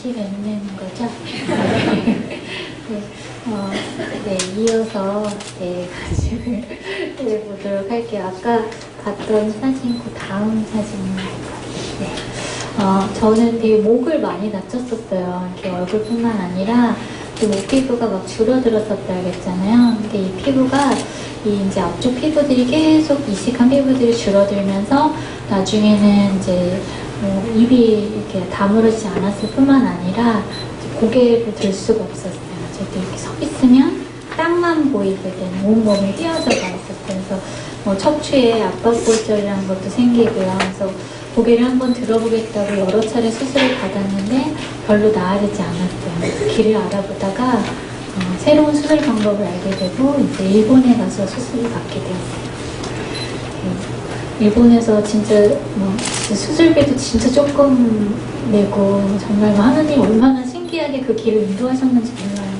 다시 뵙는 거죠. 네, 이어서 가지고 해보도록 할게요. 아까 봤던 사진, 그 다음 사진입니다. 네. 저는 되게 목을 많이 다쳤었어요. 이렇게 얼굴뿐만 아니라 목 피부가 막 줄어들었었다 그랬잖아요. 근데 이 피부가 이제 앞쪽 피부들이 계속 이식한 피부들이 줄어들면서 나중에는 이제 입이 이렇게 다물어지지 않았을 뿐만 아니라 고개를 들 수가 없었어요. 저도 이렇게 서 있으면 땅만 보이게 되는 온몸이 휘어져가 있었어요. 그래서 척추에 압박골절이라는 것도 생기고요. 그래서 고개를 한번 들어보겠다고 여러 차례 수술을 받았는데 별로 나아지지 않았어요. 길을 알아보다가 새로운 수술 방법을 알게 되고 이제 일본에 가서 수술을 받게 되었어요. 일본에서 진짜 수술비도 진짜 조금 내고 정말 하나님 얼마나 신기하게 그 길을 인도하셨는지 몰라요.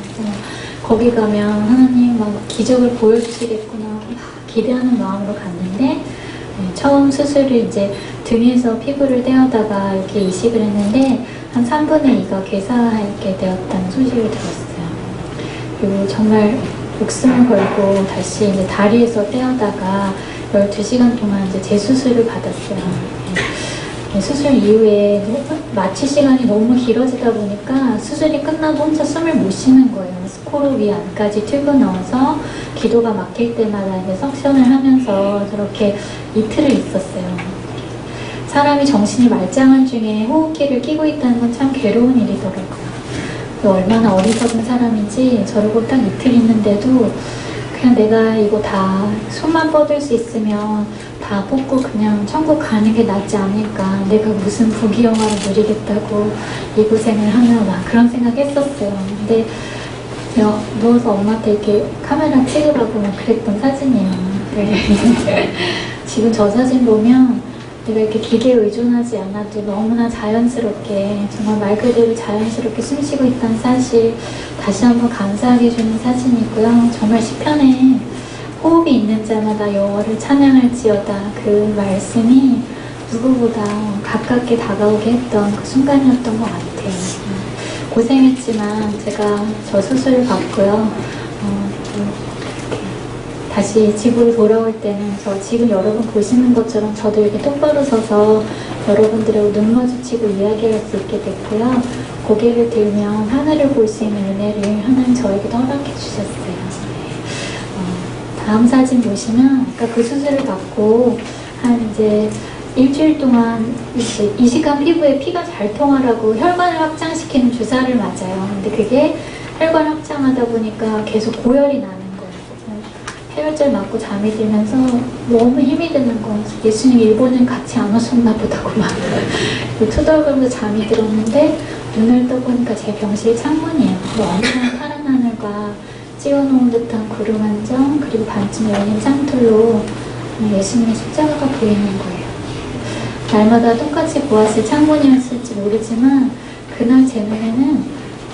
거기 가면 하나님 막 기적을 보여주시겠구나 기대하는 마음으로 갔는데 처음 수술을 이제 등에서 피부를 떼어다가 이렇게 이식을 했는데 한 3분의 2가 괴사하게 되었다는 소식을 들었어요. 그리고 정말 목숨을 걸고 다시 이제 다리에서 떼어다가 12시간 동안 이제 재수술을 받았어요. 수술 이후에 마취 시간이 너무 길어지다 보니까 수술이 끝나도 혼자 숨을 못 쉬는 거예요. 코로 위 안까지 튜브 넣어서 기도가 막힐 때마다 이제 석션을 하면서 저렇게 이틀을 있었어요. 사람이 정신이 말짱한 중에 호흡기를 끼고 있다는 건 참 괴로운 일이더라고요. 얼마나 어리석은 사람인지 저러고 딱 이틀 있는데도 그냥 내가 이거 다 손만 뻗을 수 있으면 다 뽑고 그냥 천국 가는 게 낫지 않을까. 내가 무슨 부귀영화를 누리겠다고 이 고생을 하나 막 그런 생각했었어요. 근데 누워서 엄마한테 이렇게 카메라 찍으라고 막 그랬던 사진이에요. 네. 지금 저 사진 보면 내가 이렇게 기계에 의존하지 않아도 너무나 자연스럽게 정말 말 그대로 자연스럽게 숨쉬고 있다는 사실 다시 한번 감사하게 해주는 사진이고요. 정말 시편에 호흡이 있는 자마다 여호와를 찬양할지어다 그 말씀이 누구보다 가깝게 다가오게 했던 그 순간이었던 것 같아요. 고생했지만 제가 저 수술을 받고요. 다시 지구로 돌아올 때는 저 지금 여러분 보시는 것처럼 저도 이렇게 똑바로 서서 여러분들하고 눈 마주치고 이야기할 수 있게 됐고요. 고개를 들면 하늘을 볼 수 있는 은혜를 하나님 저에게도 허락해 주셨어요. 다음 사진 보시면 아까 그 수술을 받고 한 이제 일주일 동안 이식한 피부에 피가 잘 통하라고 혈관을 확장시키는 주사를 맞아요. 근데 그게 혈관 확장하다 보니까 계속 고열이 나는 해열제 맞고 잠이 들면서 너무 힘이 드는 거예요. 예수님 일본은 같이 안 오셨나 보다고 막 투덜거리면서 잠이 들었는데 눈을 떠보니까 제 병실 창문이에요. 너무나 파란 하늘과 찌워놓은 듯한 구름 한 점 그리고 반쯤 열린 창틀로 예수님의 십자가가 보이는 거예요. 날마다 똑같이 보았을 창문이었을지 모르지만 그날 제 눈에는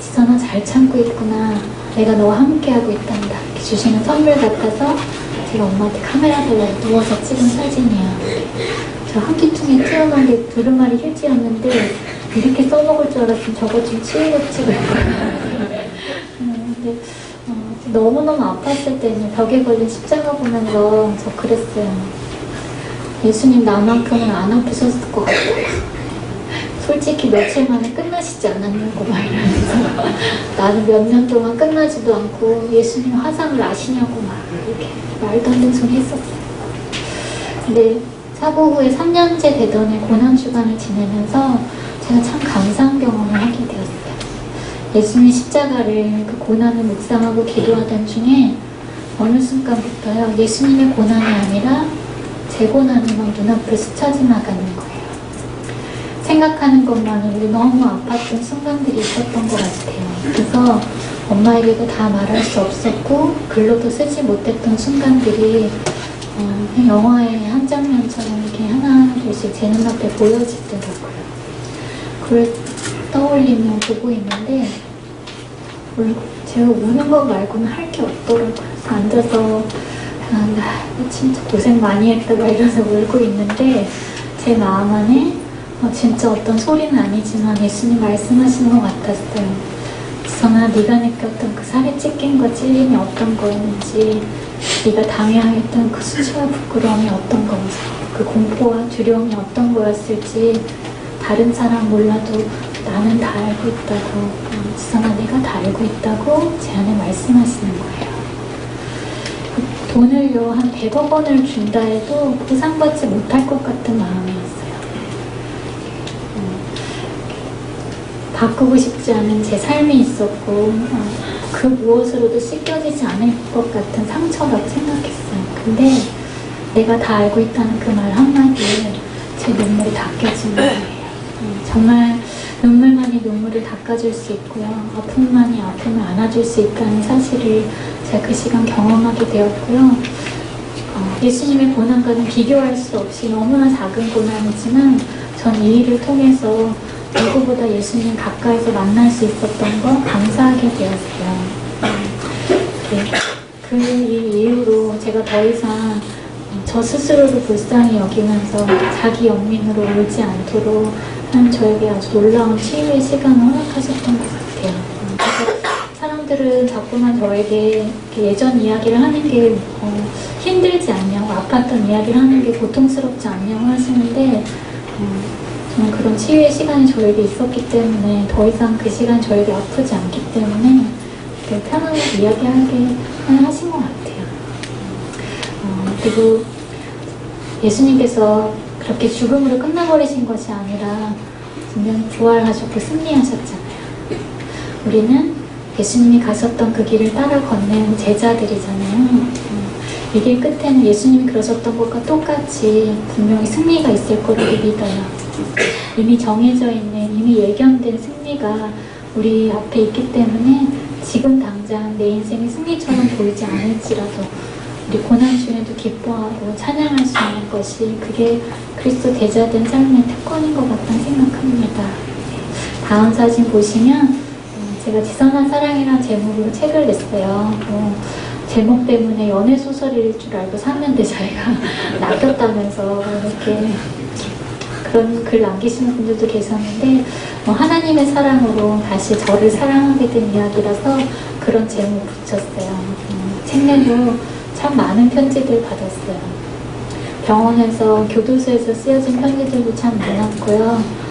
지선아 잘 참고 있구나. 내가 너와 함께하고 있단다. 이렇게 주시는 선물 같아서 제가 엄마한테 카메라 달라고 누워서 찍은 사진이에요. 저 한기퉁에 튀어나온 게 두루마리 휴지였는데 이렇게 써먹을 줄 알았으면 저거 좀 치우고 찍을 거예요. 근데 너무너무 아팠을 때는 벽에 걸린 십자가 보면서 저 그랬어요. 예수님 나만큼은 안 아프셨을 것 같다고. 솔직히 며칠 만에 끝나시지 않았냐고 막 이러면서 나는 몇 년 동안 끝나지도 않고 예수님 화상을 아시냐고 막 이렇게 말도 안 되는 소리 했었어요. 근데 사고 후에 3년째 되던 해 고난주간을 지내면서 제가 참 감사한 경험을 하게 되었어요. 예수님 십자가를 그 고난을 묵상하고 기도하던 중에 어느 순간부터요 예수님의 고난이 아니라 제 고난이 막 눈앞을 스쳐 지나가는 거예요. 생각하는 것만으로 너무 아팠던 순간들이 있었던 것 같아요. 그래서 엄마에게도 다 말할 수 없었고 글로도 쓰지 못했던 순간들이 영화의 한 장면처럼 이렇게 하나둘씩 제 눈앞에 보여지더라고요. 그걸 떠올리며 보고 있는데 제가 우는 것 말고는 할 게 없더라고요. 그래서 앉아서 나 진짜 고생 많이 했다 막 이러면서 울고 있는데 제 마음 안에 진짜 어떤 소리는 아니지만 예수님 말씀하시는 것 같았어요. 지성아, 네가 느꼈던 그 살이 찢김과 찔림이 어떤 거였는지, 네가 당해하였던 그 수치와 부끄러움이 어떤 건지, 그 공포와 두려움이 어떤 거였을지 다른 사람 몰라도 나는 다 알고 있다고, 지성아 내가 다 알고 있다고 제 안에 말씀하시는 거예요. 돈을요 한 100억 원을 준다 해도 보상받지 못할 것 같은 마음이었어요. 바꾸고 싶지 않은 제 삶이 있었고 그 무엇으로도 씻겨지지 않을 것 같은 상처라고 생각했어요. 근데 내가 다 알고 있다는 그 말 한마디에 제 눈물이 닦여진 거예요. 정말 눈물만이 눈물을 닦아줄 수 있고요. 아픔만이 아픔을 안아줄 수 있다는 사실을 제가 그 시간 경험하게 되었고요. 예수님의 고난과는 비교할 수 없이 너무나 작은 고난이지만 전 이 일을 통해서 누구보다 예수님 가까이서 만날 수 있었던 거 감사하게 되었어요. 그 일 이후로 제가 더 이상 저 스스로를 불쌍히 여기면서 자기 연민으로 울지 않도록 하나님 저에게 아주 놀라운 치유의 시간을 허락하셨던 것 같아요. 사람들은 자꾸만 저에게 예전 이야기를 하는 게 힘들지 않냐고, 아팠던 이야기를 하는 게 고통스럽지 않냐고 하시는데 저는 그런 치유의 시간이 저에게 있었기 때문에 더 이상 그 시간 저에게 아프지 않기 때문에 편하게 이야기하게 하신 것 같아요. 그리고 예수님께서 그렇게 죽음으로 끝나버리신 것이 아니라 분명히 부활하셨고 승리하셨잖아요. 우리는 예수님이 가셨던 그 길을 따라 걷는 제자들이잖아요. 이 길 끝에는 예수님이 그러셨던 것과 똑같이 분명히 승리가 있을 거라고 믿어요. 이미 정해져 있는, 이미 예견된 승리가 우리 앞에 있기 때문에 지금 당장 내 인생의 승리처럼 보이지 않을지라도 우리 고난 중에도 기뻐하고 찬양할 수 있는 것이 그게 그리스도 제자된 삶의 특권인 것 같다는 생각합니다. 다음 사진 보시면 제가 지선한 사랑이라는 제목으로 책을 냈어요. 제목 때문에 연애소설일 줄 알고 샀는데 자기가 낚였다면서 이렇게 그런 글 남기시는 분들도 계셨는데 하나님의 사랑으로 다시 저를 사랑하게 된 이야기라서 그런 제목 붙였어요. 책 내고 참 많은 편지들 받았어요. 병원에서, 교도소에서 쓰여진 편지들도 참 많았고요.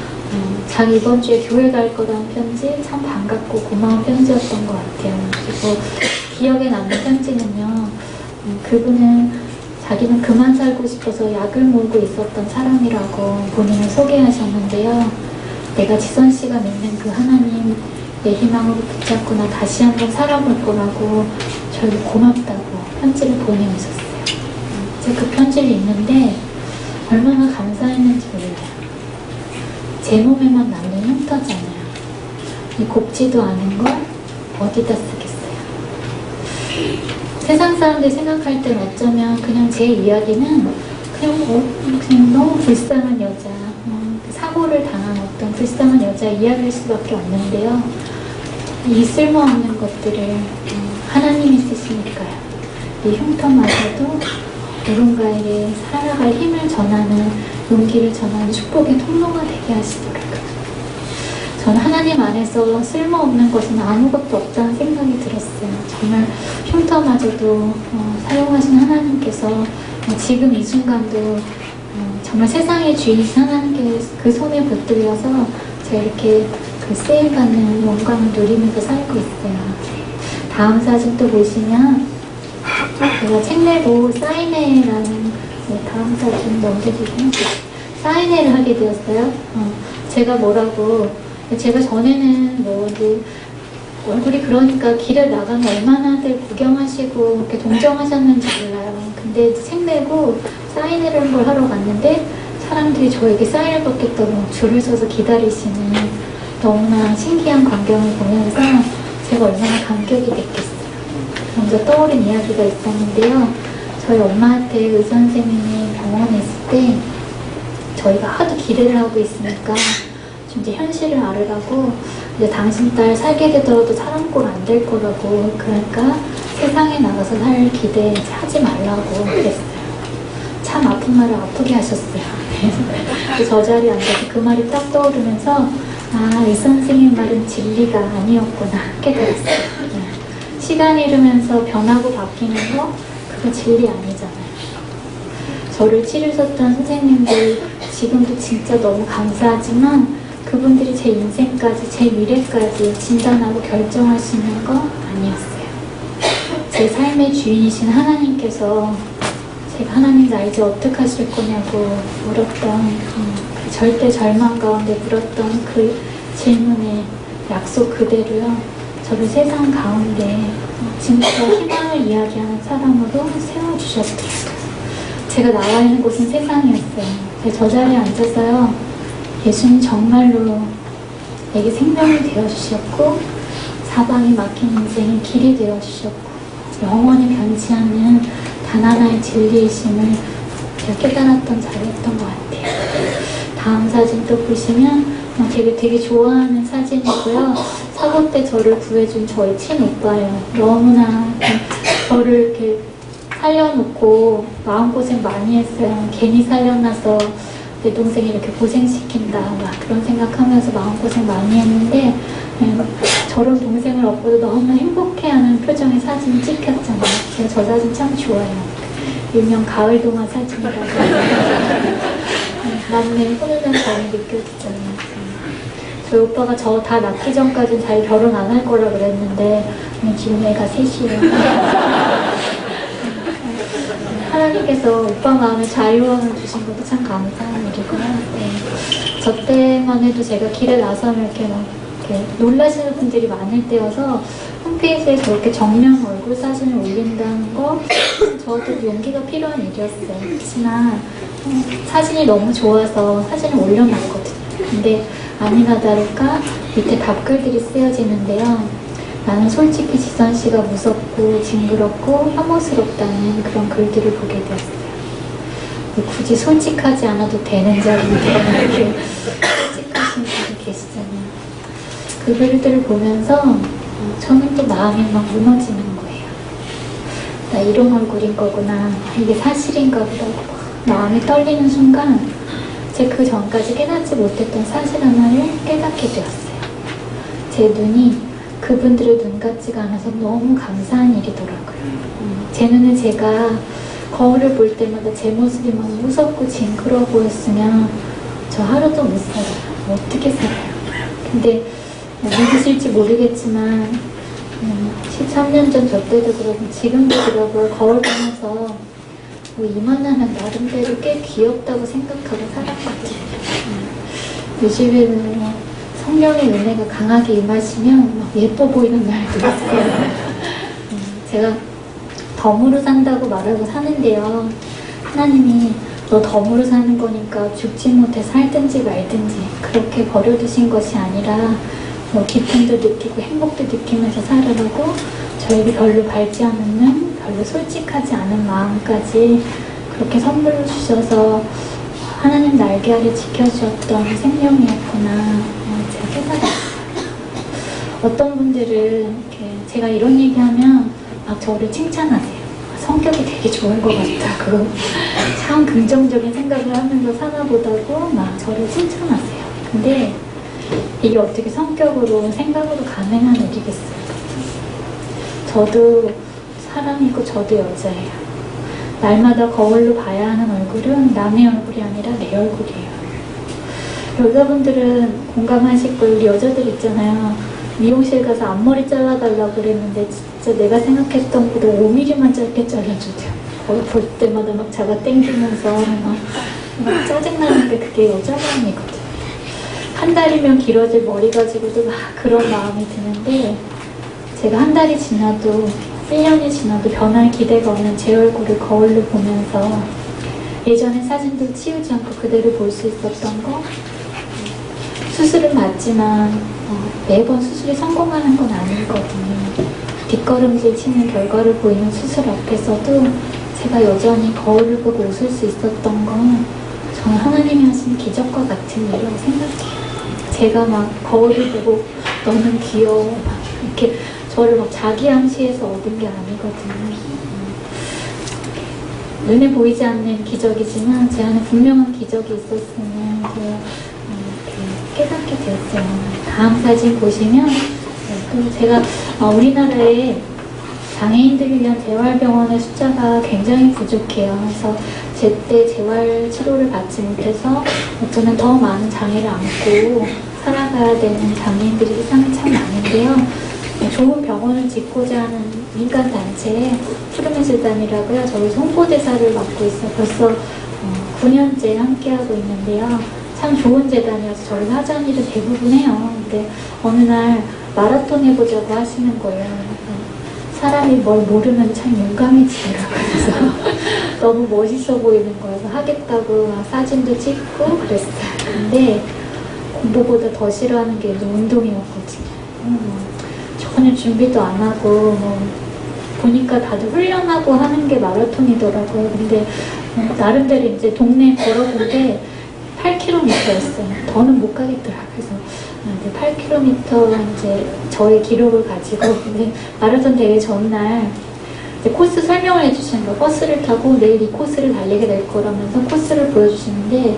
자기 이번 주에 교회 갈 거라는 편지 참 반갑고 고마운 편지였던 것 같아요. 그리고 기억에 남는 편지는요, 그분은 자기는 그만 살고 싶어서 약을 몰고 있었던 사람이라고 본인을 소개하셨는데요. 내가 지선 씨가 믿는 그 하나님 내 희망으로 붙잡고 나 다시 한번 살아볼 거라고 저에게 고맙다고 편지를 보내오셨어요. 제가 그 편지를 읽는데 얼마나 감사했는지 몰라요. 제 몸에만 남는 흉터잖아요. 이 곱지도 않은 걸 어디다 쓰겠어요. 세상 사람들이 생각할 땐 어쩌면 그냥 제 이야기는 그냥 너무 불쌍한 여자, 사고를 당한 어떤 불쌍한 여자 이야기일 수밖에 없는데요. 이 쓸모없는 것들을 하나님이 쓰시니까요. 이 흉터마저도 누군가에게 살아갈 힘을 전하는, 용기를 전하는 축복의 통로가 되게 하시더라고요. 저는 하나님 안에서 쓸모없는 것은 아무것도 없다는 생각이 들었어요. 정말 흉터마저도 사용하신 하나님께서 지금 이 순간도 정말 세상의 주인이신 하나님께 그 손에 붙들려서 제가 이렇게 그 쓰임받는 영광을 누리면서 살고 있어요. 다음 사진 또 보시면 제가 책 내고 사인회라는, 다음 사진 넘겨주시면 사인회를 하게 되었어요. 제가 제가 전에는 얼굴이 그러니까 길을 나가면 얼마나들 구경하시고 이렇게 동정하셨는지 몰라요. 근데 책 내고 사인회를 한 걸 하러 갔는데 사람들이 저에게 사인을 받겠다고 줄을 서서 기다리시는 너무나 신기한 광경을 보면서 제가 얼마나 감격이 됐겠어요. 먼저 떠오른 이야기가 있었는데요. 저희 엄마한테 의사 선생님이 병원에 있을 때 저희가 하도 기대를 하고 있으니까 이제 현실을 알으라고 이제 당신 딸 살게 되더라도 사람 꼴 안 될 거라고, 그러니까 세상에 나가서 살 기대 하지 말라고 그랬어요. 참 아픈 말을 아프게 하셨어요. 그래서 저 자리에 앉아서 그 말이 딱 떠오르면서 아, 이 선생님 말은 진리가 아니었구나 깨달았어요. 시간이 흐르면서 변하고 바뀌는 거 그거 진리 아니잖아요. 저를 치료하셨던 선생님들 지금도 진짜 너무 감사하지만 그분들이 제 인생까지 제 미래까지 진단하고 결정할 수 있는 거 아니었어요. 제 삶의 주인이신 하나님께서 제가 하나님 나 이제 어떻게 하실 거냐고 물었던 그 절대 절망 가운데 물었던 그 질문의 약속 그대로요. 저를 세상 가운데 진짜 희망을 이야기하는 사람으로 세워주셨더라고요. 제가 나와 있는 곳은 세상이었어요. 제가 저 자리에 앉아서요. 예수님 정말로 내게 생명이 되어주셨고 사방이 막힌 인생의 길이 되어주셨고 영원히 변치 않는 단 하나의 진리이심을 제가 깨달았던 자리였던 것 같아요. 다음 사진 또 보시면 되게 좋아하는 사진이고요. 사고 때 저를 구해준 저희 친오빠예요. 너무나 저를 이렇게 살려놓고 마음고생 많이 했어요. 괜히 살려놔서 내 동생이 이렇게 고생시킨다 막 그런 생각하면서 마음고생 많이 했는데 저런 동생을 얻고도 너무 행복해하는 표정의 사진이 찍혔잖아요. 제가 저 사진 참 좋아해요. 일명 가을 동화 사진이라고 남매 훈훈한 감이 느껴지잖아요. 저희 오빠가 저 다 낳기 전까지는 잘 결혼 안 할 거라 그랬는데 지금 애가 셋이에요. 하나님께서 오빠 마음에 자유함을 주신 것도 참 감사한 일이고요. 네. 저 때만 해도 제가 길에 나서면 이렇게 막 이렇게 놀라시는 분들이 많을 때여서 홈페이지에 저렇게 정면 얼굴 사진을 올린다는 거 저도 용기가 필요한 일이었어요. 그렇지만 사진이 너무 좋아서 사진을 올려놨거든요. 근데 아니나 다를까 밑에 답글들이 쓰여지는데요. 나는 솔직히 지선씨가 무섭고 징그럽고 혐오스럽다는 그런 글들을 보게 되었어요. 굳이 솔직하지 않아도 되는 자리인데 이렇게 솔직하신 분이 계시잖아요. 그 글들을 보면서 저는 또 마음이 막 무너지는 거예요. 나 이런 얼굴인 거구나. 이게 사실인가 보다. 마음이 떨리는 순간 제가 그 전까지 깨닫지 못했던 사실 하나를 깨닫게 되었어요. 제 눈이 그분들의 눈 같지가 않아서 너무 감사한 일이더라고요. 제 눈에 제가 거울을 볼 때마다 제 모습이 막 무섭고 징그러워 보였으면 저 하루도 못 살아요. 어떻게 살아요? 근데 믿으실지 모르겠지만 13년 전 저 때도 그러고 지금도 그러고 거울 보면서 이만하면 나름대로 꽤 귀엽다고 생각하고 살았거든요. 요즘에는 성령의 은혜가 강하게 임하시면 막 예뻐 보이는 날도 있어요. 제가 덤으로 산다고 말하고 사는데요. 하나님이 너 덤으로 사는 거니까 죽지 못해 살든지 말든지 그렇게 버려두신 것이 아니라 기쁨도 느끼고 행복도 느끼면서 살으라고 저에게 별로 밝지 않은 눈, 별로 솔직하지 않은 마음까지 그렇게 선물로 주셔서 하나님 날개 아래 지켜주었던 생명이었구나 제가 깨달았어요. 어떤 분들은 이렇게 제가 이런 얘기하면 막 저를 칭찬하세요. 성격이 되게 좋은 것 같다고 참 긍정적인 생각을 하면서 사나 보다고 막 저를 칭찬하세요. 근데 이게 어떻게 성격으로 생각으로 가능한 일이겠어요. 저도 사람이고 저도 여자예요. 날마다 거울로 봐야 하는 얼굴은 남의 얼굴이 아니라 내 얼굴이에요. 여자분들은 공감하실 거예요. 우리 여자들 있잖아요. 미용실 가서 앞머리 잘라달라고 그랬는데 진짜 내가 생각했던 것보다 5mm만 짧게 잘라주대요. 거울 볼 때마다 막 자가 땡기면서 막 짜증나는 게 그게 여자 마음이거든요. 한 달이면 길어질 머리 가지고도 막 그런 마음이 드는데 제가 한 달이 지나도 1년이 지나도 변할 기대가 없는 제 얼굴을 거울로 보면서 예전에 사진도 치우지 않고 그대로 볼 수 있었던 거 수술은 맞지만 매번 수술이 성공하는 건 아니거든요. 뒷걸음질 치는 결과를 보이는 수술 앞에서도 제가 여전히 거울을 보고 웃을 수 있었던 건 저는 하나님이 하신 기적과 같은 일이라고 생각해요. 제가 막 거울을 보고 너는 귀여워 막 이렇게 저를 막 자기 암시해서 얻은 게 아니거든요. 눈에 보이지 않는 기적이지만 제 안에 분명한 기적이 있었으면 깨닫게 되었어요. 다음 사진 보시면 또 제가 우리나라에 장애인들을 위한 재활병원의 숫자가 굉장히 부족해요. 그래서 제때 재활 치료를 받지 못해서 어쩌면 더 많은 장애를 안고 살아가야 되는 장애인들이 세상에 참 많은데요. 좋은 병원을 짓고자 하는 민간단체 푸르메재단이라고요. 저희 홍보대사를 맡고 있어요. 벌써 9년째 함께하고 있는데요. 참 좋은 재단이어서 저희 하자는 일은 대부분 해요. 근데 어느 날 마라톤 해보자고 하시는 거예요. 사람이 뭘 모르면 참 용감해지더라고요. 그래서 너무 멋있어 보이는 거여서 하겠다고 막 사진도 찍고 그랬어요. 근데 공부보다 더 싫어하는 게 운동이었거든요. 전혀 준비도 안 하고 보니까 다들 훈련하고 하는 게 마라톤이더라고요. 근데 나름대로 이제 동네 걸어본 게 8km였어요. 더는 못 가겠더라고요. 그래서 이제 8km 이제 저의 기록을 가지고 근데 마라톤 대회 전날 이제 코스 설명을 해주시는 거예요. 버스를 타고 내일 이 코스를 달리게 될 거라면서 코스를 보여주시는데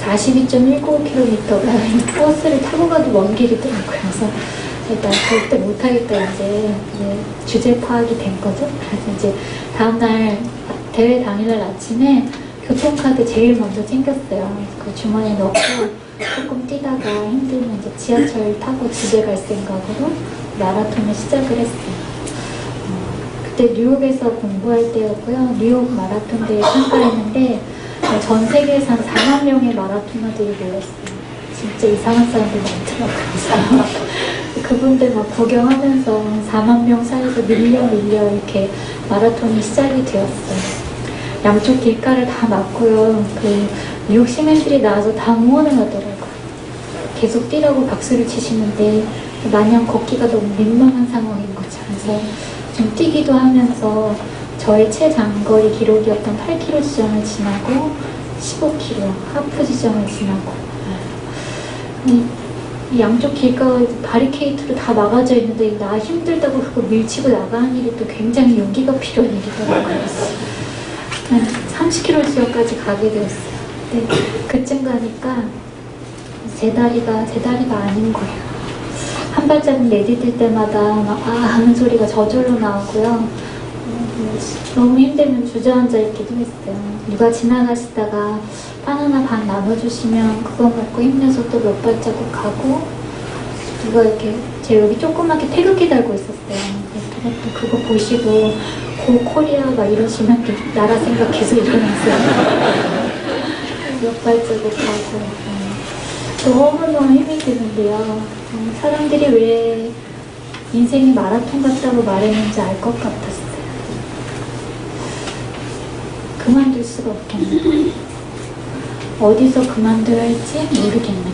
42.19km가 이 버스를 타고 가도 먼 길이더라고요. 그래서 일단 절대 못하겠다 이제 주제 파악이 된 거죠. 그래서 이제 다음날 대회 당일날 아침에 교통카드 제일 먼저 챙겼어요. 그 주머니에 넣고 조금 뛰다가 힘들면 이제 지하철 타고 집에 갈 생각으로 마라톤을 시작을 했어요. 그때 뉴욕에서 공부할 때였고요. 뉴욕 마라톤 대회에 참가했는데 전 세계에서 한 4만 명의 마라토너들이 모였어요. 진짜 이상한 사람들 많더라고요. 그분들 막 구경하면서 4만 명 사이에서 밀려 이렇게 마라톤이 시작이 되었어요. 양쪽 길가를 다 막고요. 그 뉴욕 시민들이 나와서 다 응원을 하더라고요. 계속 뛰라고 박수를 치시는데 마냥 걷기가 너무 민망한 상황인 거죠. 그래서 좀 뛰기도 하면서 저의 최장거리 기록이었던 8km 지점을 지나고 15km 하프 지점을 지나고 이 양쪽 길가가 바리케이트로 다 막아져 있는데 나 힘들다고 그거 밀치고 나가는 일이 또 굉장히 용기가 필요한 일이더라고요. 30km 지역까지 가게 되었어요. 근데 그쯤 가니까 제 다리가 아닌 거예요. 한 발자국 내디딜 때마다 막 하는 소리가 저절로 나오고요. 너무 힘들면 주저앉아 있기도 했어요. 누가 지나가시다가 바나나 반 나눠주시면 그거 먹고 힘내서 또 몇 발자국 가고 누가 이렇게 제 여기 조그맣게 태극기 달고 있었어요. 그거 보시고 고 코리아 막 이러시면 나라 생각해서 일어났어요. 몇 발자국 가고 너무너무 힘이 드는데요. 사람들이 왜 인생이 마라톤 같다고 말했는지 알 것 같았어요. 그만둘 수가 없겠는데 어디서 그만둬야 할지 모르겠는데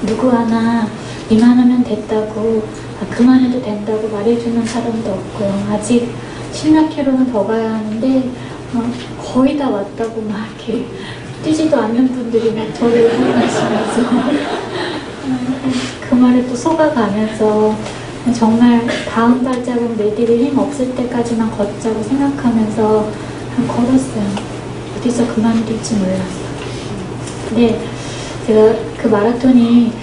누구 하나 이만하면 됐다고 그만해도 된다고 말해주는 사람도 없고요. 아직 10몇 킬로는 더 가야 하는데 거의 다 왔다고 막 이렇게 뛰지도 않는 분들이 막 저를 응원하시면서 그 말에 또 속아가면서 정말 다음 발자국 내디딜 힘 없을 때까지만 걷자고 생각하면서 걸었어요. 어디서 그만둘지 몰랐어요. 근데 제가 그 마라톤이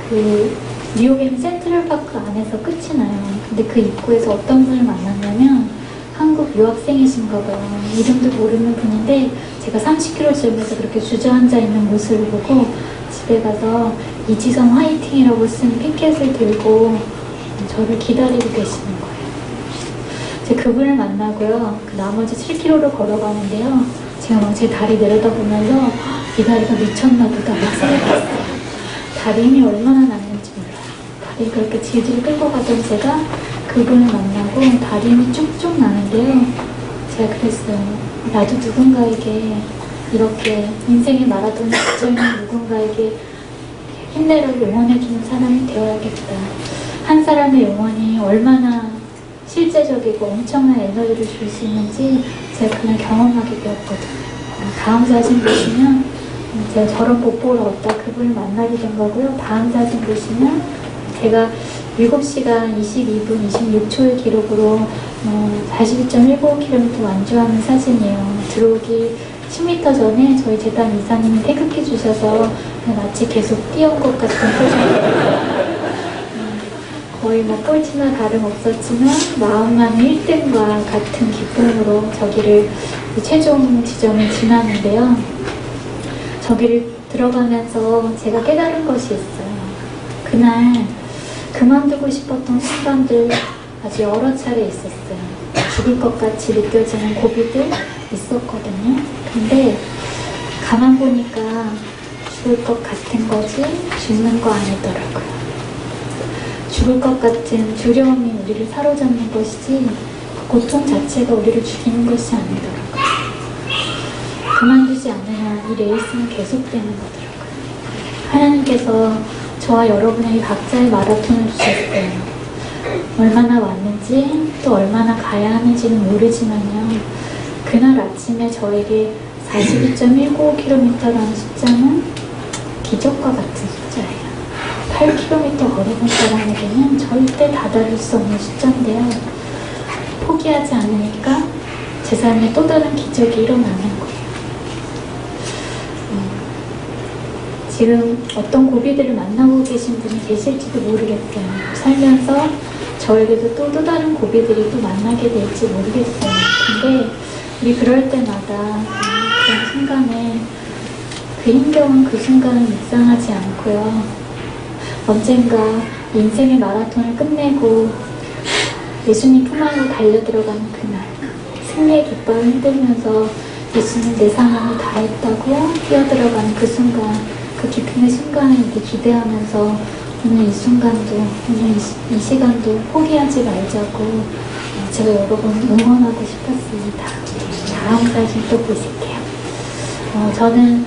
그 뉴욕에 있는 센트럴파크 안에서 끝이 나요. 근데 그 입구에서 어떤 분을 만났냐면 한국 유학생이신가 봐요. 이름도 모르는 분인데 제가 30km쯤에서 그렇게 주저앉아 있는 모습을 보고 집에 가서 이지선 화이팅이라고 쓴 피켓을 들고 저를 기다리고 계시는 거예요. 제가 그분을 만나고요. 그 나머지 7km를 걸어가는데요. 제가 막 제 다리 내려다보면서 이 다리가 미쳤나 보다 막 생각했어요. 다리 힘이 얼마나 났는지 몰라요. 다리 그렇게 질질 끌고 가던 제가 그분을 만나고 다리 힘이 쭉쭉 나는데요. 제가 그랬어요. 나도 누군가에게 이렇게 인생의 마라톤에 지쳐있는 누군가에게 힘내라고 응원해주는 사람이 되어야겠다. 한 사람의 응원이 얼마나 실제적이고 엄청난 에너지를 줄 수 있는지 제가 그날 경험하게 되었거든요. 다음 사진 보시면 제가 저런 뽀뽀를 얻다 그분을 만나게 된 거고요. 다음 사진 보시면 제가 7시간 22분 26초의 기록으로 42.195km 완주하는 사진이에요. 들어오기 10m 전에 저희 재단 이사님이 태극기 주셔서 마치 계속 뛰어온 것 같은 표정이에요. 거의 뭐 꼴찌나 다름없었지만 마음만은 1등과 같은 기쁨으로 저기를 최종 지점을 지나는데요. 저기를 들어가면서 제가 깨달은 것이 있어요. 그날 그만두고 싶었던 순간들 아주 여러 차례 있었어요. 죽을 것 같이 느껴지는 고비들 있었거든요. 근데 가만 보니까 죽을 것 같은 거지 죽는 거 아니더라고요. 죽을 것 같은 두려움이 우리를 사로잡는 것이지 그 고통 자체가 우리를 죽이는 것이 아니더라고요. 그만두지 않으면 이 레이스는 계속되는 거더라고요. 하나님께서 저와 여러분에게 각자의 마라톤을 주셨어요. 얼마나 왔는지 또 얼마나 가야 하는지는 모르지만요. 그날 아침에 저에게 42.195km라는 숫자는 기적과 같은 숫자예요. 8km 걸어본 사람에게는 절대 다다를 수 없는 숫자인데요. 포기하지 않으니까 제 삶에 또 다른 기적이 일어나는 거예요. 지금 어떤 고비들을 만나고 계신 분이 계실지도 모르겠어요. 살면서 저에게도 또 다른 고비들이 또 만나게 될지 모르겠어요. 근데 우리 그럴 때마다 그런 순간에 그 힘겨운 그 순간을 묵상하지 않고요. 언젠가 인생의 마라톤을 끝내고 예수님 품 안으로 달려들어가는 그날 승리의 깃발을 흔들면서 예수님 내 상황을 다 했다고 뛰어들어가는 그 순간 그 기쁨의 순간을 이렇게 기대하면서 오늘 이 순간도 오늘 이 시간도 포기하지 말자고 제가 여러분 응원하고 싶었습니다. 다음 사진 또 보실게요. 저는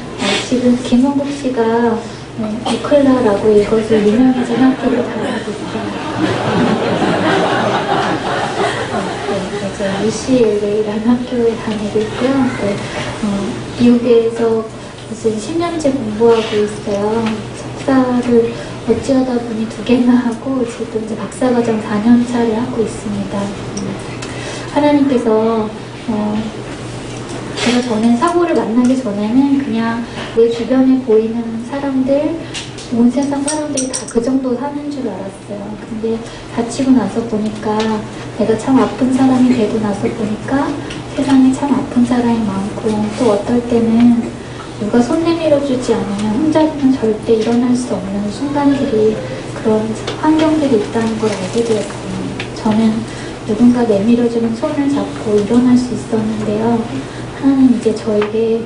지금 김원국 씨가 이클라라고 이것을 유명해진 학교를 다니고 있어요. UCLA라는 학교에 다니고 있고요. 미국에서 무슨 10년째 공부하고 있어요. 석사를 어찌하다 보니 2개나 하고 지금 이제 박사과정 4년차를 하고 있습니다. 하나님께서 제가 전에 사고를 만나기 전에는 그냥 내 주변에 보이는 사람들, 온 세상 사람들이 다 그 정도 사는 줄 알았어요. 근데 다치고 나서 보니까 내가 참 아픈 사람이 되고 나서 보니까 세상에 참 아픈 사람이 많고 또 어떨 때는 누가 손 내밀어주지 않으면 혼자서는 절대 일어날 수 없는 순간들이 그런 환경들이 있다는 걸 알게 되었어요. 저는 누군가 내밀어주는 손을 잡고 일어날 수 있었는데요. 하나님 이제 저에게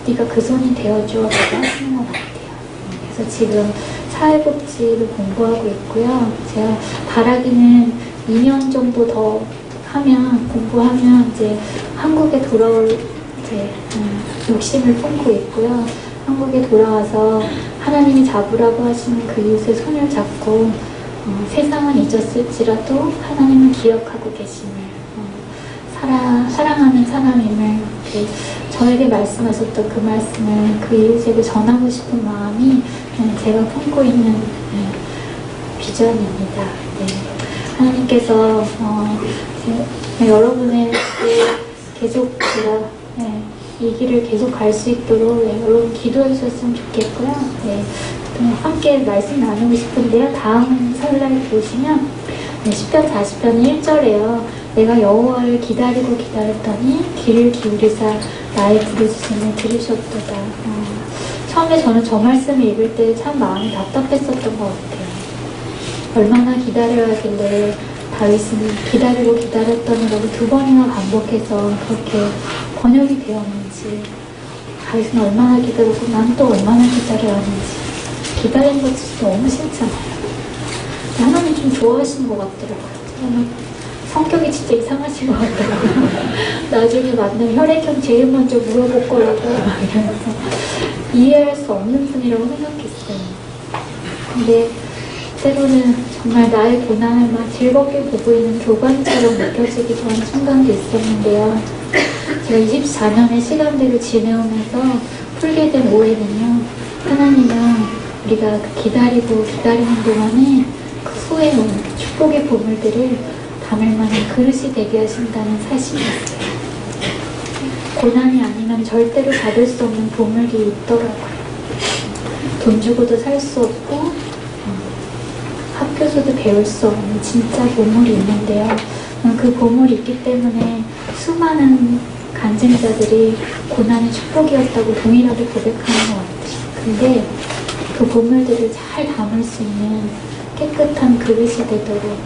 네가 그 손이 되어줘 라고 하시는 것 같아요. 그래서 지금 사회복지를 공부하고 있고요. 제가 바라기는 2년 정도 더 하면 공부하면 이제 한국에 돌아올 이제 욕심을 품고 있고요. 한국에 돌아와서 하나님이 잡으라고 하시는 그 이웃의 손을 잡고 세상은 잊었을지라도 하나님은 기억하고 계심을 사랑하는 사람임을 저에게 말씀하셨던 그 말씀을 그 이웃에게 전하고 싶은 마음이 제가 품고 있는 비전입니다. 하나님께서 여러분의 계속 제가 이 길을 계속 갈 수 있도록 여러분 기도해 주셨으면 좋겠고요. 함께 말씀 나누고 싶은데요. 다음 설날 보시면 10편 40편의 1절에요. 내가 여호와를 기다리고 기다렸더니 귀를 기울이사 나의 부르짖음을 들으셨도다. 처음에 저는 저 말씀을 읽을 때 참 마음이 답답했었던 것 같아요. 얼마나 기다려야 하길래 다윗은 기다리고 기다렸더니라고 2번이나 반복해서 그렇게 번역이 되었는지, 다윗은 얼마나 기다렸고 난 또 얼마나 기다려야 하는지, 기다린 것 진짜 너무 싫잖아요. 하나님 좀 좋아하시는 것 같더라고요. 저는 성격이 진짜 이상하신 것 같더라고요. 나중에 만나면 혈액형 제일 먼저 물어볼 거라고 이러면서 이해할 수 없는 분이라고 생각했어요. 근데 때로는 정말 나의 고난을 막 즐겁게 보고 있는 교관처럼 느껴지기도 한 순간도 있었는데요. 제가 24년의 시간들을 지내오면서 풀게 된 오해는요. 하나님은 우리가 기다리고 기다리는 동안에 그 후에 온 축복의 보물들을 담을 만한 그릇이 되게 하신다는 사실이 있어요. 고난이 아니면 절대로 받을 수 없는 보물이 있더라고요. 돈 주고도 살 수 없고 학교에서도 배울 수 없는 진짜 보물이 있는데요. 그 보물이 있기 때문에 수많은 간증자들이 고난의 축복이었다고 동일하게 고백하는 것 같아요. 근데 그 보물들을 잘 담을 수 있는 깨끗한 그릇이 되도록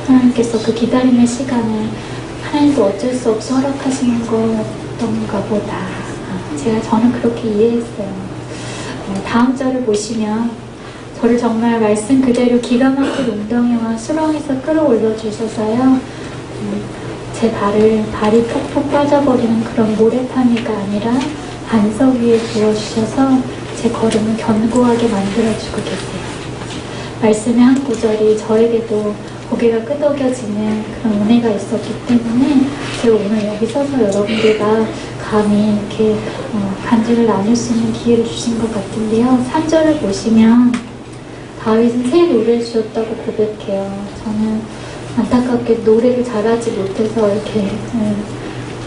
하나님께서 그 기다림의 시간을 하나님도 어쩔 수 없이 허락하시는 거였던가 보다. 저는 그렇게 이해했어요. 다음 절을 보시면 저를 정말 말씀 그대로 기가 막힌 웅덩이와 수렁에서 끌어올려 주셔서요. 제 발이 푹푹 빠져버리는 그런 모래파미가 아니라 반석 위에 부어주셔서 제 걸음을 견고하게 만들어주고 계세요. 말씀의 한 구절이 저에게도 고개가 끄덕여지는 그런 은혜가 있었기 때문에 제가 오늘 여기 서서 여러분들과 감히 이렇게 간증을 나눌 수 있는 기회를 주신 것 같은데요. 3절을 보시면 다윗은 새 노래를 주셨다고 고백해요. 저는 안타깝게 노래를 잘하지 못해서 이렇게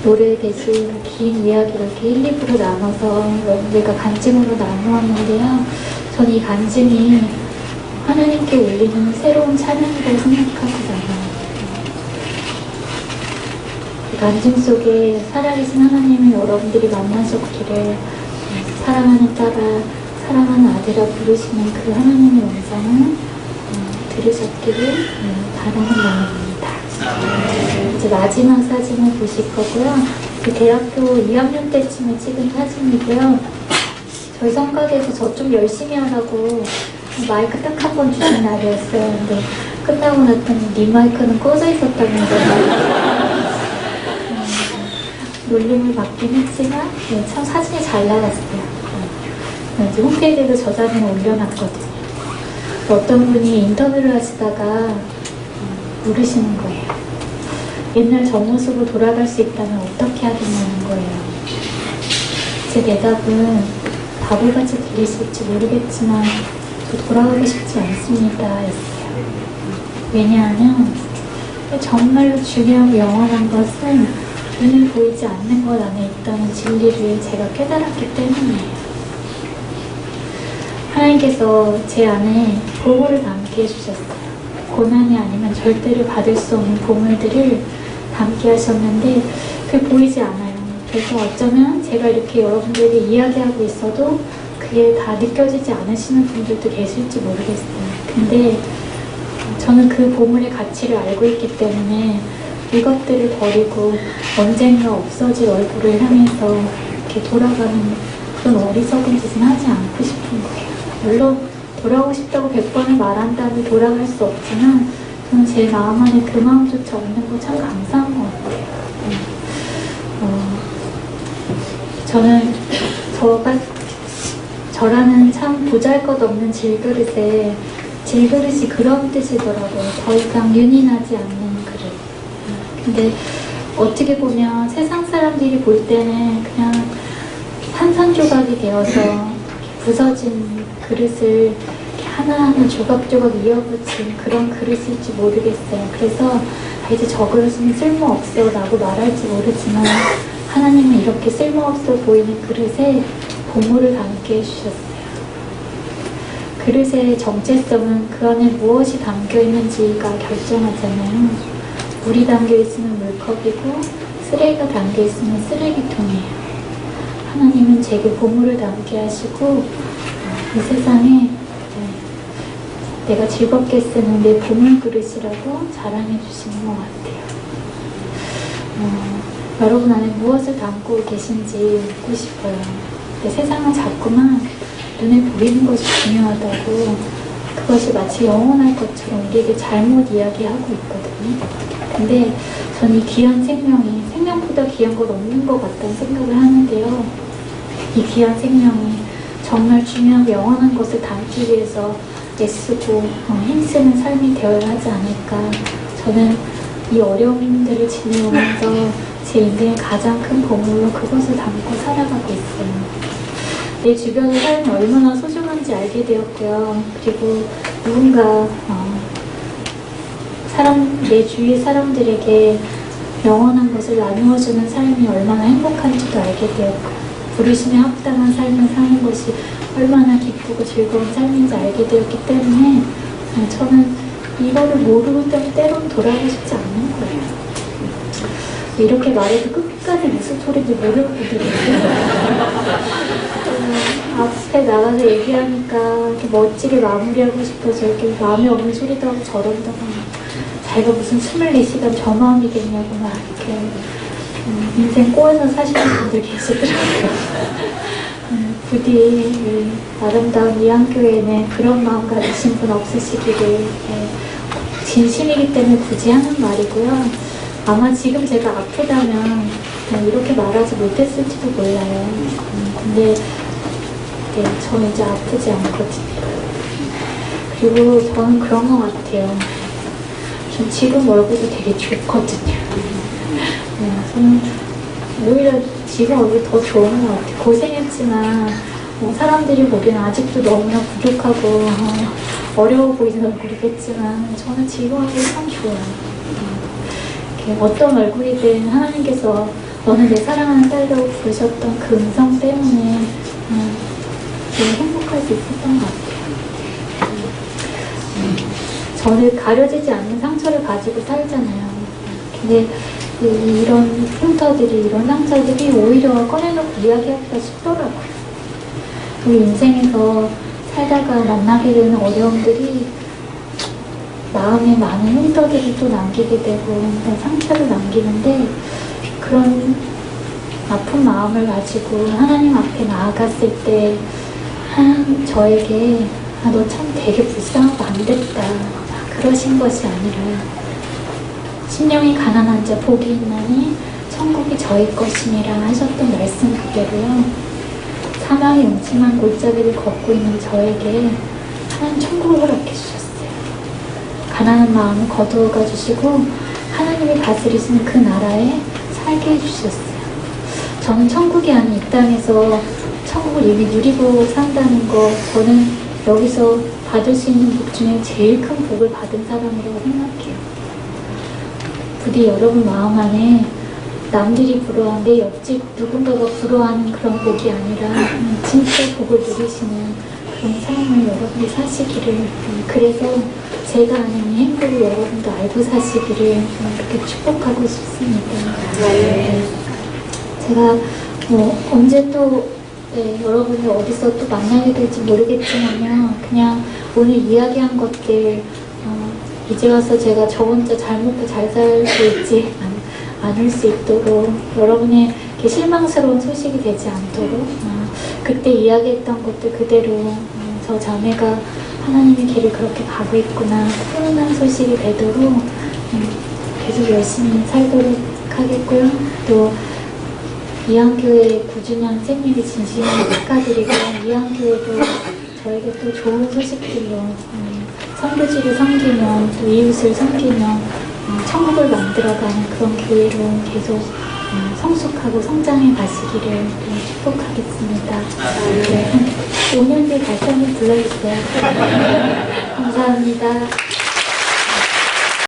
노래에 대신 긴 이야기를 이렇게 1, 2부로 나눠서 여러분들과 간증으로 나누었는데요. 저는 이 간증이 하나님께 올리는 새로운 찬양이라고 생각하거든요. 이 간증 속에 살아계신 하나님을 여러분들이 만나셨기를 사랑하는 딸아, 사랑하는 아들아 부르시는 그 하나님의 음성을 들으셨기를 바라는 마음입니다. 이제 마지막 사진을 보실 거고요. 대학교 2학년 때쯤에 찍은 사진이고요. 저희 성가대에서 저 좀 열심히 하라고 마이크 딱 한 번 주신 날이었어요. 근데 끝나고 났더니 네 마이크는 꺼져 있었다는 거예요. 놀림을 받긴 했지만 참 사진이 잘 나왔어요. 이제 홈페이지에도 저 사진을 올려놨거든요. 어떤 분이 인터뷰를 하시다가 물으시는 거예요. 옛날 저 모습으로 돌아갈 수 있다면 어떻게 하겠냐는 거예요. 제 대답은 바보같이 들리실지 모르겠지만 저 돌아가고 싶지 않습니다 했어요. 왜냐하면 정말로 중요하고 영원한 것은 눈에 보이지 않는 것 안에 있다는 진리를 제가 깨달았기 때문이에요. 하나님께서 제 안에 보물을 담게 해주셨어요. 고난이 아니면 절대로 받을 수 없는 보물들을 담게 하셨는데 그게 보이지 않아요. 그래서 어쩌면 제가 이렇게 여러분들이 이야기하고 있어도 그게 다 느껴지지 않으시는 분들도 계실지 모르겠어요. 근데 저는 그 보물의 가치를 알고 있기 때문에 이것들을 버리고 언젠가 없어질 얼굴을 향해서 이렇게 돌아가는 그런 어리석은 짓은 하지 않고 싶은 거예요. 물론 돌아오고 싶다고 100번을 말한다면 돌아갈 수 없지만 저는 제 마음 안에 그 마음조차 없는 거 참 감사한 것 같아요. 저는 저라는 참 보잘것없는 질그릇이 그런 뜻이더라고요. 더 이상 윤이 나지 않는 그릇. 근데 어떻게 보면 세상 사람들이 볼 때는 그냥 산산조각이 되어서 부서진 그릇을 하나하나 조각조각 이어붙인 그런 그릇일지 모르겠어요. 그래서 이제 저 그릇은 쓸모없어 라고 말할지 모르지만 하나님은 이렇게 쓸모없어 보이는 그릇에 보물을 담게 해주셨어요. 그릇의 정체성은 그 안에 무엇이 담겨있는지가 결정하잖아요. 물이 담겨있으면 물컵이고 쓰레기가 담겨있으면 쓰레기통이에요. 하나님은 제게 보물을 담게 하시고 이 세상에 내가 즐겁게 쓰는 내 보물 그릇이라고 자랑해 주시는 것 같아요. 여러분 안에 무엇을 담고 계신지 묻고 싶어요. 세상은 자꾸만 눈에 보이는 것이 중요하다고 그것이 마치 영원할 것처럼 우리에게 잘못 이야기하고 있거든요. 근데 전 이 귀한 생명이 생명보다 귀한 건 없는 것 같다는 생각을 하는데요. 이 귀한 생명이 정말 중요하고 영원한 것을 담기 위해서 애쓰고 힘쓰는 삶이 되어야 하지 않을까. 저는 이 어려움들을 지내오면서 제 인생의 가장 큰 보물로 그것을 담고 살아가고 있어요. 내 주변의 삶이 얼마나 소중한지 알게 되었고요. 그리고 누군가 내 주위 사람들에게 영원한 것을 나누어주는 삶이 얼마나 행복한지도 알게 되었고, 부르심에 합당한 삶을 사는 것이 얼마나 기쁘고 즐거운 삶인지 알게 되었기 때문에 저는 이거를 모르고 때론 돌아가고 싶지 않는 거예요. 이렇게 말해도 끝까지 무슨 소리인지 모르는 분들이 앞에 나가서 얘기하니까 이렇게 멋지게 마무리하고 싶어서 이렇게 마음이 없는 소리도 하고 저런다고 자기가 무슨 24시간 저 마음이겠냐고 막 이렇게 인생 꼬여서 사시는 분들 계시더라고요. 부디 아름다운 이한교회는 그런 마음 가지신 분 없으시기를, 진심이기 때문에 굳이 하는 말이고요. 아마 지금 제가 아프다면 이렇게 말하지 못했을지도 몰라요. 근데 저는 이제 아프지 않거든요. 그리고 저는 그런 것 같아요. 전 지금 얼굴도 되게 좋거든요. 저는 오히려 지금 얼굴이 더 좋은 것 같아요. 고생했지만 사람들이 보기에는 아직도 너무나 부족하고 어려워 보이는 얼굴이겠지만 저는 지금 얼굴이 참 좋아요. 어떤 얼굴이든 하나님께서 너는 내 사랑하는 딸이라고 부르셨던 그 음성 때문에 되게 행복할 수 있었던 것 같아요. 저는 가려지지 않는 상처를 가지고 살잖아요. 근데 이런 흉터들이, 이런 상처들이 오히려 꺼내놓고 이야기하기가 쉽더라고요. 우리 인생에서 살다가 만나게 되는 어려움들이 마음에 많은 흉터들을 또 남기게 되고 상처를 남기는데, 그런 아픈 마음을 가지고 하나님 앞에 나아갔을 때 하나님 저에게 너 참 되게 불쌍하고 안 됐다 그러신 것이 아니라, 심령이 가난한 자 복이 있나니 천국이 저희 것이니라 하셨던 말씀 그대로요, 사망의 음침한 골짜기를 걷고 있는 저에게 하나님 천국을 허락해 주셨어요. 가난한 마음을 거두어가 주시고 하나님이 다스리시는 그 나라에 살게 해주셨어요. 저는 천국이 아닌 이 땅에서 천국을 이미 누리고 산다는 거, 저는 여기서 받을 수 있는 복 중에 제일 큰 복을 받은 사람이라고 생각해요. 부디 여러분 마음 안에 남들이 부러워하는, 내 옆집 누군가가 부러워하는 그런 복이 아니라 진짜 복을 누리시는 그런 삶을 여러분이 사시기를, 그래서 제가 아는 이 행복을 여러분도 알고 사시기를 그렇게 축복하고 싶습니다. 제가 언제 또 여러분이 어디서 또 만나게 될지 모르겠지만요, 그냥 오늘 이야기한 것들 이제 와서 제가 저 혼자 잘 먹고 잘 살고 있지 않을 수 있도록, 여러분의 실망스러운 소식이 되지 않도록 그때 이야기했던 것들 그대로 저 자매가 하나님의 길을 그렇게 가고 있구나 훈훈한 소식이 되도록 계속 열심히 살도록 하겠고요. 또 이한교회 9주년 생일이 진심으로 축하드리고, 이한교회도 저에게 또 좋은 소식들로 선교지를 섬기며 또 이웃을 섬기며 천국을 만들어가는 그런 교회로 계속 성숙하고 성장해 가시기를 축복하겠습니다. 5년 뒤에 다시 한번 불러주세요. 감사합니다.